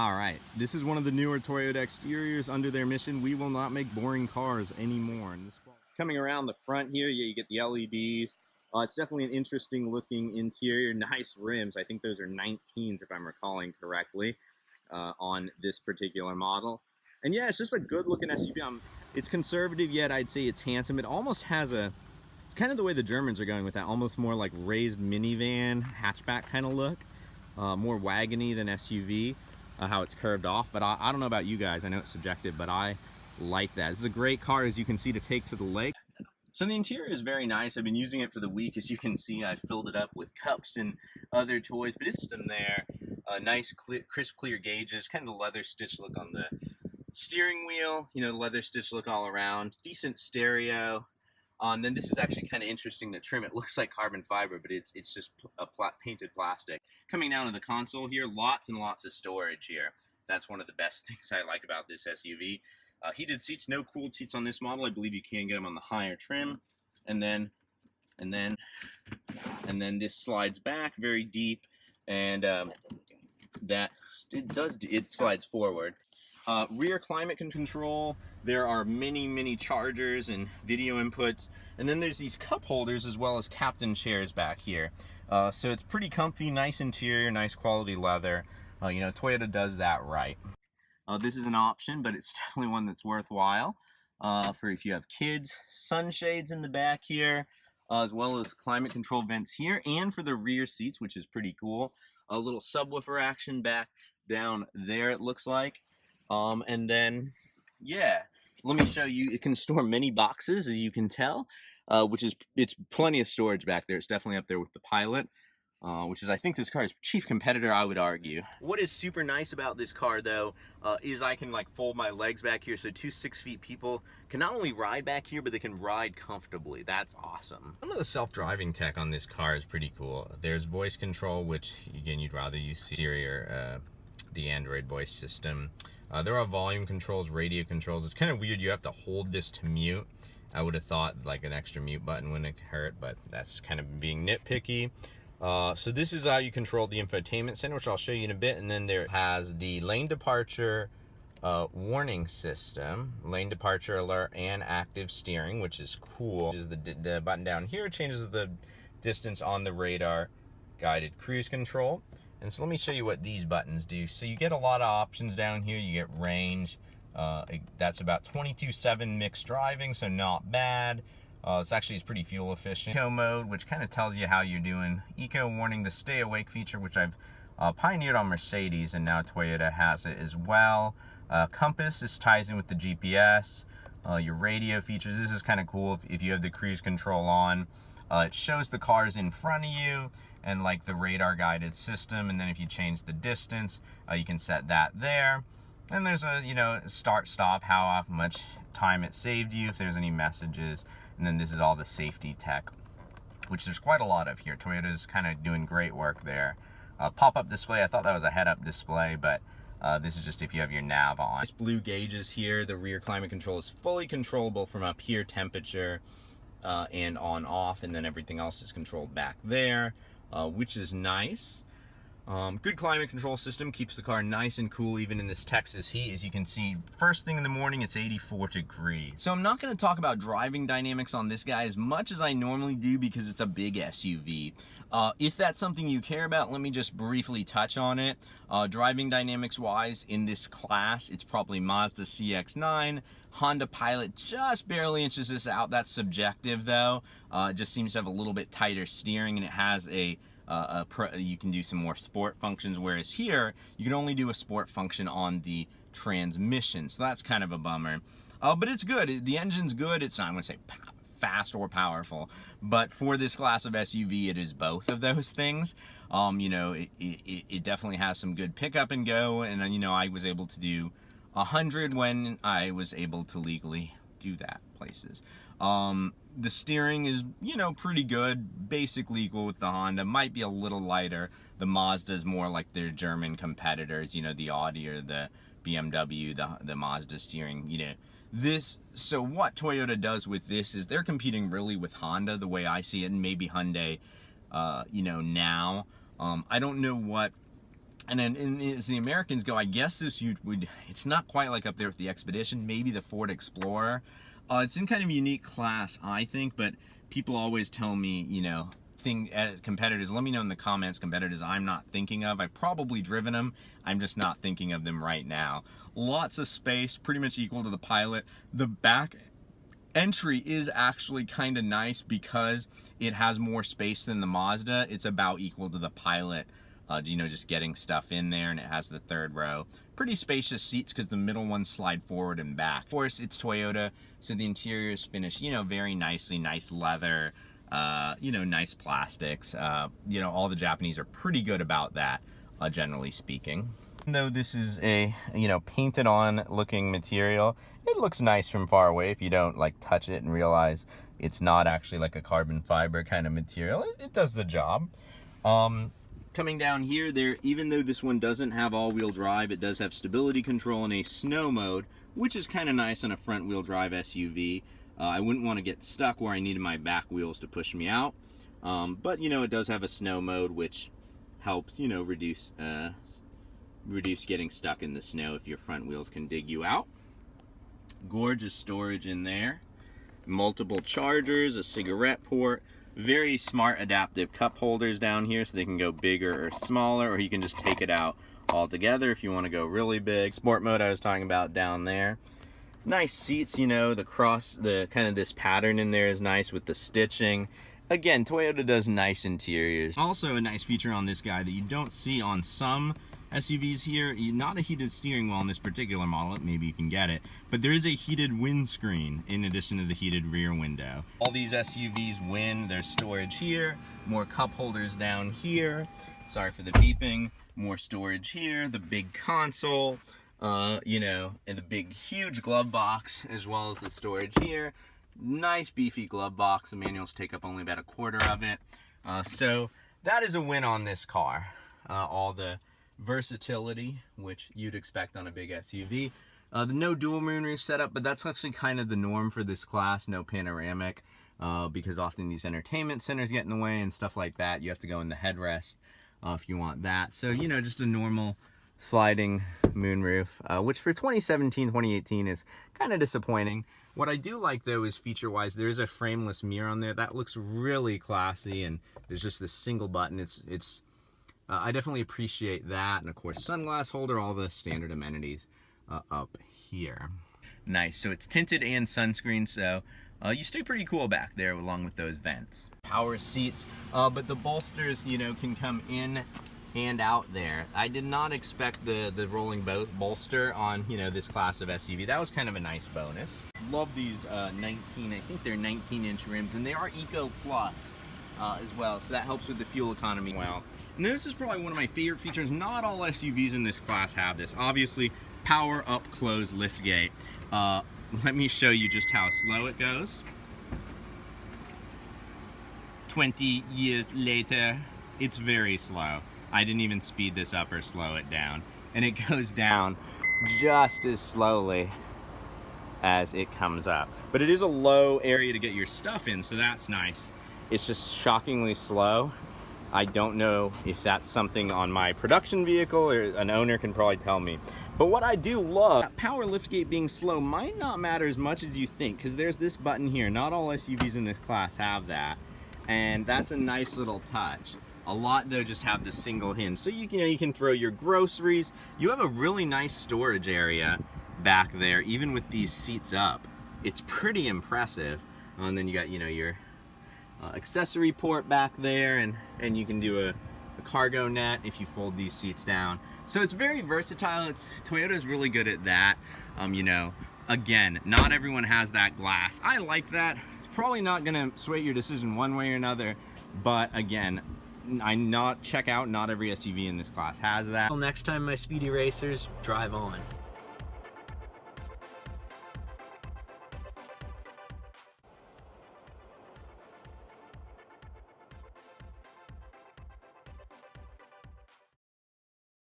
All right, this is one of the newer Toyota exteriors under their mission. We will not make boring cars anymore. And this coming around the front here, yeah, you get the LEDs. It's definitely an interesting looking interior. Nice rims. I think those are 19s if I'm recalling correctly on this particular model. And yeah, it's just a good looking SUV. It's conservative, yet I'd say it's handsome. It almost has a, it's kind of the way the Germans are going with that, almost more like raised minivan, hatchback kind of look. More wagony than SUV. How it's curved off, but I don't know about you guys, I know it's subjective, but I like that. This is a great car, as you can see, to take to the lake. So the interior is very nice. I've been using it for the week. As you can see, I filled it up with cups and other toys, but it's in there. Nice, crisp, clear gauges, kind of the leather stitch look on the steering wheel, you know, leather stitch look all around. Decent stereo. And then this is actually kind of interesting, the trim. It looks like carbon fiber, but it's just a painted plastic. Coming down to the console here, lots and lots of storage here. That's one of the best things I like about this SUV. Heated seats, no cooled seats on this model. I believe you can get them on the higher trim. And then this slides back very deep, and it slides forward. Rear climate control. There are many chargers and video inputs, and then there's these cup holders as well as captain chairs back here. So it's pretty comfy, nice interior, nice quality leather. You know, Toyota does that right. This is an option, but it's definitely one that's worthwhile for if you have kids. Sunshades in the back here, as well as climate control vents here, and for the rear seats, which is pretty cool. A little subwoofer action back down there, it looks like. And then, yeah, let me show you. It can store many boxes, as you can tell, it's plenty of storage back there. It's definitely up there with the Pilot, which is, I think, this car's chief competitor, I would argue. What is super nice about this car, though, is I can, like, fold my legs back here, so 2 6-foot people can not only ride back here, but they can ride comfortably. That's awesome. Some of the self-driving tech on this car is pretty cool. There's voice control, which, again, you'd rather use Siri, the Android voice system. There are volume controls, radio controls. It's kind of weird. You have to hold this to mute. I would have thought like an extra mute button wouldn't hurt, but that's kind of being nitpicky. So this is how you control the infotainment center, which I'll show you in a bit. And then there has the lane departure warning system, lane departure alert, and active steering, which is cool. Is the button down here changes the distance on the radar, guided cruise control. And so let me show you what these buttons do. So you get a lot of options down here. You get range. That's about 22.7 mixed driving, so not bad. It's pretty fuel efficient. Eco mode, which kind of tells you how you're doing. Eco warning, the stay awake feature, which I've pioneered on Mercedes, and now Toyota has it as well. Compass, this ties in with the GPS. Your radio features, this is kind of cool if you have the cruise control on. It shows the cars in front of you, and like the radar guided system, and then if you change the distance, you can set that there. And there's a, you know, start stop, how much time it saved you, if there's any messages. And then this is all the safety tech, which there's quite a lot of here. Toyota's kind of doing great work there. Pop-up display, I thought that was a head-up display, but this is just if you have your nav on. This blue gauges here, the rear climate control is fully controllable from up here, temperature and on off, and then everything else is controlled back there. Which is nice. Good climate control system, keeps the car nice and cool even in this Texas heat. As you can see, first thing in the morning, it's 84 degrees. So I'm not going to talk about driving dynamics on this guy as much as I normally do because it's a big SUV. If that's something you care about, let me just briefly touch on it. Driving dynamics wise, in this class, it's probably Mazda CX-9. Honda Pilot just barely inches this out. That's subjective though. It just seems to have a little bit tighter steering, and it has you can do some more sport functions, whereas here you can only do a sport function on the transmission, so that's kind of a bummer. But it's good. The engine's good. It's not, I'm gonna say fast or powerful, but for this class of SUV, it is both of those things. You know, it definitely has some good pickup and go, and you know, I was able to do 100 when I was able to legally do that places. The steering is, you know, pretty good, basically equal with the Honda, might be a little lighter. The Mazda is more like their German competitors, you know, the Audi or the BMW, the Mazda steering, you know. So what Toyota does with this is they're competing really with Honda, the way I see it, and maybe Hyundai, you know, now. I don't know what And then as the Americans go, I guess this it's not quite like up there with the Expedition, maybe the Ford Explorer. It's in kind of a unique class, I think, but people always tell me, you know, competitors, let me know in the comments, competitors I'm not thinking of. I've probably driven them, I'm just not thinking of them right now. Lots of space, pretty much equal to the Pilot. The back entry is actually kind of nice because it has more space than the Mazda. It's about equal to the Pilot, you know, just getting stuff in there, and it has the third row. Pretty spacious seats because the middle ones slide forward and back. Of course, it's Toyota, so the interior is finished, you know, very nicely, nice leather, you know, nice plastics. You know, all the Japanese are pretty good about that, generally speaking. Even though this is a, you know, painted on looking material, it looks nice from far away if you don't like touch it and realize it's not actually like a carbon fiber kind of material. It does the job. Coming down here, even though this one doesn't have all-wheel drive, it does have stability control in a snow mode, which is kind of nice on a front-wheel drive SUV. I wouldn't want to get stuck where I needed my back wheels to push me out. But, you know, it does have a snow mode, which helps, you know, reduce getting stuck in the snow if your front wheels can dig you out. Gorgeous storage in there. Multiple chargers, a cigarette port. Very smart adaptive cup holders down here, so they can go bigger or smaller, or you can just take it out altogether if you want to go really big. Sport mode I was talking about down there. Nice seats, you know, the kind of this pattern in there is nice with the stitching. Again, Toyota does nice interiors. Also a nice feature on this guy that you don't see on some SUVs here, not a heated steering wheel on this particular model, maybe you can get it, but there is a heated windscreen in addition to the heated rear window. All these SUVs win. There's storage here, more cup holders down here, sorry for the beeping, more storage here, the big console, you know, and the big huge glove box, as well as the storage here. Nice beefy glove box. The manuals take up only about a quarter of it. So that is a win on this car. All the versatility, which you'd expect on a big SUV. The no dual moonroof setup, but that's actually kind of the norm for this class, no panoramic, because often these entertainment centers get in the way and stuff like that. You have to go in the headrest if you want that. So, you know, just a normal sliding moonroof, which for 2017, 2018 is kind of disappointing. What I do like though is feature-wise, there's a frameless mirror on there. That looks really classy, and there's just this single button. I definitely appreciate that, and of course sunglass holder, all the standard amenities up here. Nice. So it's tinted and sunscreen, so you stay pretty cool back there along with those vents. Power seats, but the bolsters, you know, can come in and out there. I did not expect the rolling bolster on, you know, this class of SUV. That was kind of a nice bonus. Love these I think they're 19-inch rims, and they are Eco Plus as well, so that helps with the fuel economy well. And this is probably one of my favorite features. Not all SUVs in this class have this. Obviously, power up close liftgate. Let me show you just how slow it goes. 20 years later, it's very slow. I didn't even speed this up or slow it down. And it goes down just as slowly as it comes up. But it is a low area to get your stuff in, so that's nice. It's just shockingly slow. I don't know if that's something on my production vehicle, or an owner can probably tell me. But what I do love, that power liftgate being slow might not matter as much as you think, because there's this button here. Not all SUVs in this class have that, and that's a nice little touch. A lot though just have the single hinge, so you can throw your groceries. You have a really nice storage area back there, even with these seats up. It's pretty impressive. And then you got, you know, your accessory port back there, and you can do a cargo net if you fold these seats down. So it's very versatile. Toyota is really good at that. You know, again, not everyone has that glass. I like that. It's probably not gonna sway your decision one way or another, but again, not every SUV in this class has that. Well, next time, my speedy racers, drive on.